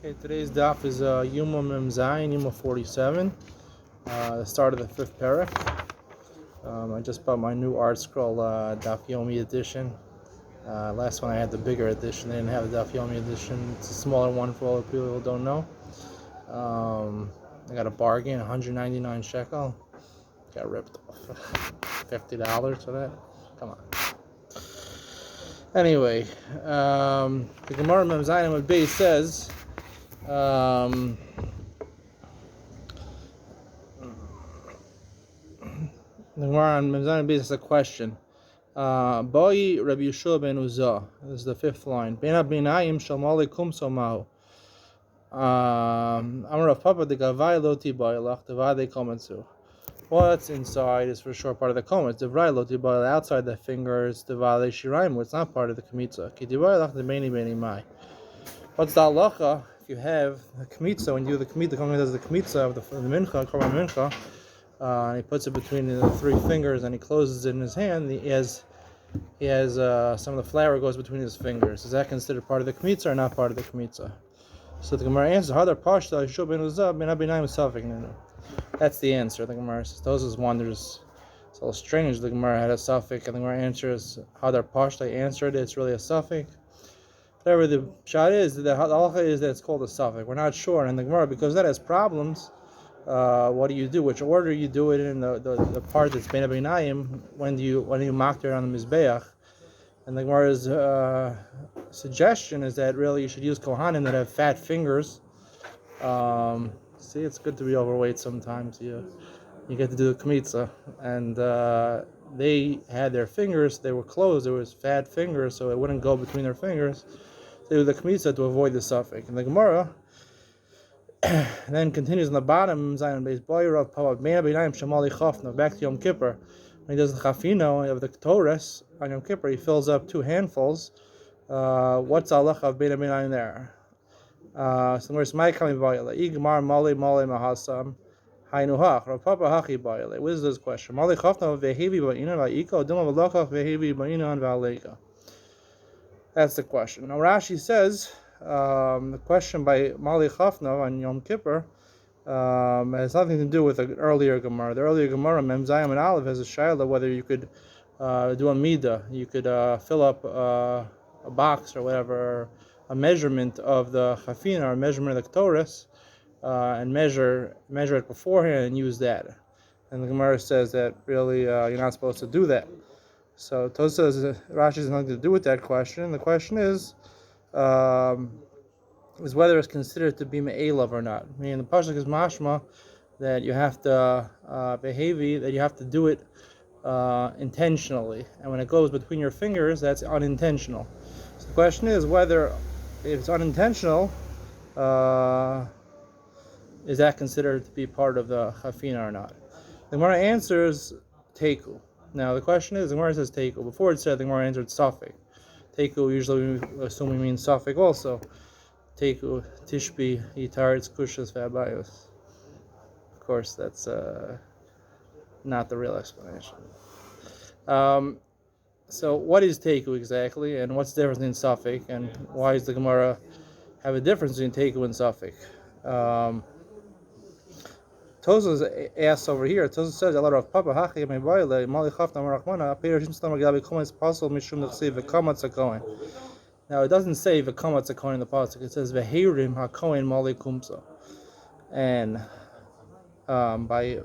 Okay, today's daf is Yoma Mem Zayin, Yoma 47, the start of the fifth parak. I just bought my new art scroll Daf Yomi edition. Last one I had the bigger edition. They didn't have the Daf Yomi edition. It's a smaller one for all the people who don't know. I got a bargain, 199 shekel. Got ripped off. $50 for that. Come on. Anyway, the Gemara Mem Zayin Mem Beis says. The Gemara on Memzayin Beis has a question. Boi Rabbi Yeshua ben Uzzah. This is the fifth line. Ben Abinayim Shalmali Kumso Mahu. Amar of Papa de Gavai Loti Boilach Devade Komatsu. What's inside is for sure part of the kometz. Devrai Loti Boil outside the fingers. Devade Shiraim. It's not part of the kmitza. Ki Devailach the Beni Beni Mai. What's the halacha? If you have the kmitza, when you do the kmitza, the kohen does the kmitza of the mincha, korban mincha, and he puts it between the three fingers and he closes it in his hand. He has some of the flour goes between his fingers. Is that considered part of the kmitza or not part of the kmitza? So the Gemara answers, "Hadar pashta yishu ben uzah ben abinayim safik." That's the answer. The Gemara says, "Those wonders." It's a little strange. The Gemara had a suffix, and the Gemara answers, "Hadar pashta." Answered it. It's really a suffix. Whatever the shot is, the halacha is that it's called a suffix. We're not sure, and the Gemara, because that has problems. What do you do? Which order you do it in? The part that's bein abinayim. When do you makter it on the mizbeach? And the Gemara's suggestion is that really you should use kohanim that have fat fingers. See, it's good to be overweight sometimes. You get to do the kmitza, and they had their fingers. They were closed. There was fat fingers, so it wouldn't go between their fingers. They do the kmitza to avoid the suffix. And the Gemara then continues on the bottom. Zion base boyrav pavad meina b'nayim shamali chafna. Back to Yom Kippur, when he does the chafino of the ketores on Yom Kippur, he fills up 2 handfuls. What's halacha of beina b'nayim there? So where's my coming boyle? Igmar mali mahasam. Hainuhach. Rav Papa hachi boyle. What is this question? Mali chafna vehevi ba'ina va'iko duma v'lochach vehevi ba'ina va'aleika. That's the question. Now Rashi says the question by Mali Chafna on Yom Kippur has nothing to do with the earlier Gemara. The earlier Gemara, Mem Zayin and Aleph, has a shayla whether you could do a midah, you could fill up a box or whatever, a measurement of the chafina or measurement of the ketores, and measure it beforehand and use that. And the Gemara says that really you're not supposed to do that. So Tosa says Rashi has nothing to do with that question. The question is whether it's considered to be me'elav or not. Meaning the pasuk is mashma that you have to behavi, that you have to do it intentionally, and when it goes between your fingers, that's unintentional. So the question is whether if it's unintentional, is that considered to be part of the chafina or not? The Gemara answers teku. Now the question is, the Gemara says teku. Before it said the Gemara answered suffix. Teku usually we assume we mean suffix also. Teku, tishbi, yitaritz, kushas, vabayos. Of course, that's not the real explanation. So what is teku exactly, and what's the difference in suffix, and why does the Gemara have a difference between teku and suffix? Tosa asks over here. Tosa says a lot of Papa Hachi my boile Mali Chafna Marachmana appears in Stomach Gabi Komas Pasul Mishum Nechsi V'Kamatz HaKohen. Now it doesn't say V'Kamatz HaKohen in the pasuk. It says V'Heirim HaKohen Mali Kumsa, and by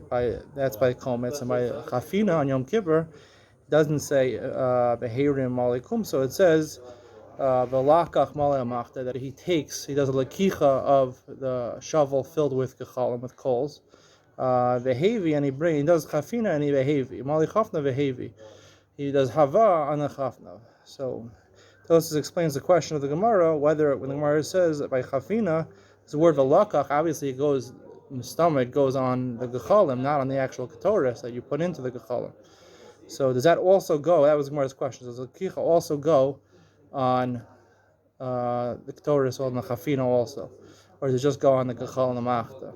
that's by Kometz, and by Chafina on Yom Kippur it doesn't say V'Heirim Mali Kumsa. It says V'Lakach Mali Amachta, that he does a lakicha of the shovel filled with gechalim, with coals. Vehevi, and he does chafina and he vehevi. Mali chafna vehevi. He does hava on the chafna. So Tosis explains the question of the Gemara, whether when the Gemara says that by chafina, the word velakach, obviously it goes in the stomach, goes on the gechalim, not on the actual ketores that you put into the gechalim. So does that also go? That was the Gemara's question. Does the kicha also go on the ketores or on the chafina also, or does it just go on the gechalim and the machta?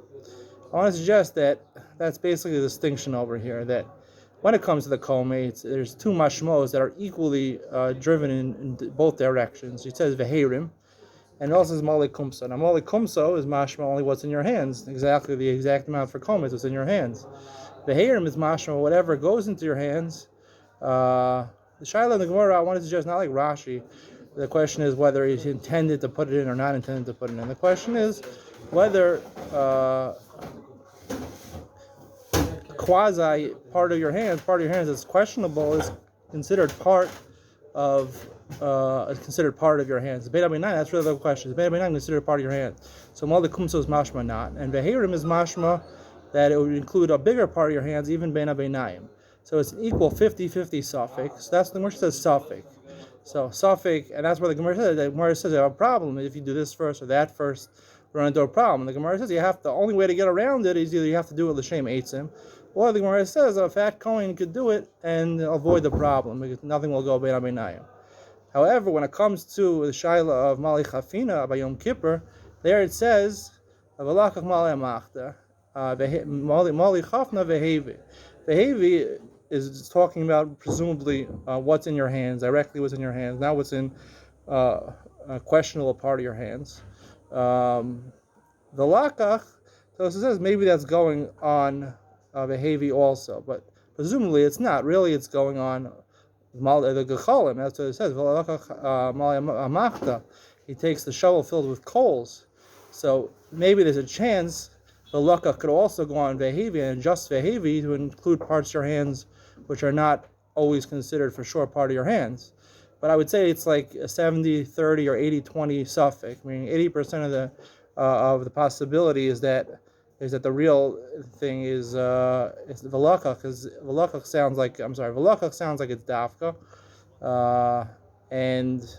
I want to suggest that that's basically the distinction over here, that when it comes to the kometz, there's 2 mashmos that are equally driven in both directions. He says veherim, And also is Mali Kumso. Now Mali Kumso is mashma only what's in your hands, exactly the exact amount for kometz is in your hands. The Heirim is mashma whatever goes into your hands. The Shaila in the Gemara I want to suggest not like Rashi. The question is whether he intended to put it in or not intended to put it in. The question is whether quasi part of your hands is questionable is considered part of your hands. Beit Abinai, that's really the question. Is Beit Abinai considered part of your hands? So Mal Kumso is mashma not, and Vehirim is mashma that it would include a bigger part of your hands, even Bein Abinayim. So it's an equal 50-50 suffix. So that's the Gemara says suffix. So suffix, and that's where the Gemara says. The Gemara says you have a problem if you do this first or that first. Run into a problem. The Gemara says the only way to get around it is either you have to do it l'shem eitzim, or the Gemara says a fat kohen could do it and avoid the problem because nothing will go Bein Abinayim. However, when it comes to the shaila of Mali Chafina by Yom Kippur, there it says Avalakach Mali Amachta Mali Chafna Vehevi. Vehevi is talking about presumably what's in your hands, directly what's in your hands, not what's in a questionable part of your hands. The Lakach, so it says maybe that's going on Vehevi also, but presumably it's not. Really, it's going on the Gechalim. That's what it says. He takes the shovel filled with coals. So maybe there's a chance the Lakach could also go on Vehevi and just Vehevi to include parts of your hands which are not always considered for sure part of your hands. But I would say it's like a 70-30 or 80-20 suffix, meaning 80% of the possibility is that the real thing is velakach, because velakach sounds like it's dafka, and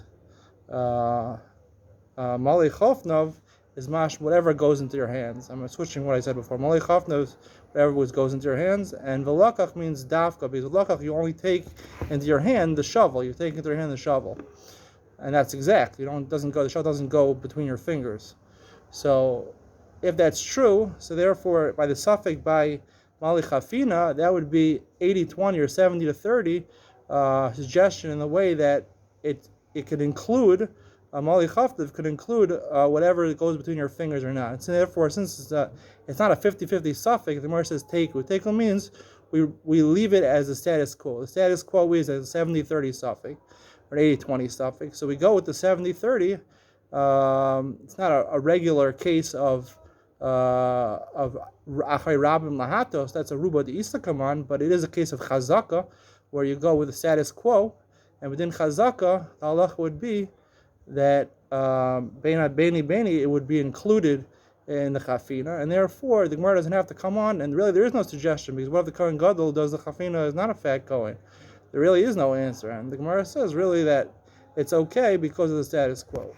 mali chofnov is mash whatever goes into your hands. I'm switching what I said before. Mali chofnov whatever goes into your hands, and velakach means dafka, because velakach you only take into your hand the shovel. You take into your hand the shovel, and that's exact. The shovel doesn't go between your fingers. So if that's true, so therefore by the suffix by Mali Chafina, that would be 80-20 or 70-30 suggestion in the way that it could include Mali Chaftiv could include whatever goes between your fingers or not. So therefore, since it's not a 50-50 suffix, the Gemara says teku. Teku means we leave it as the status quo. The status quo is a 70-30 suffix or an 80-20 suffix. So we go with the 70-30. It's not a regular case of Achay Rabim Lahatos, that's a Ruba de Istakaman, but it is a case of Chazaka, where you go with the status quo, and within Chazaka, the halacha would be that Beni, it would be included in the Chafina, and therefore the Gemara doesn't have to come on, and really there is no suggestion, because what if the Kohen Gadol does the Chafina is not a fat Kohen? There really is no answer, and the Gemara says really that it's okay because of the status quo.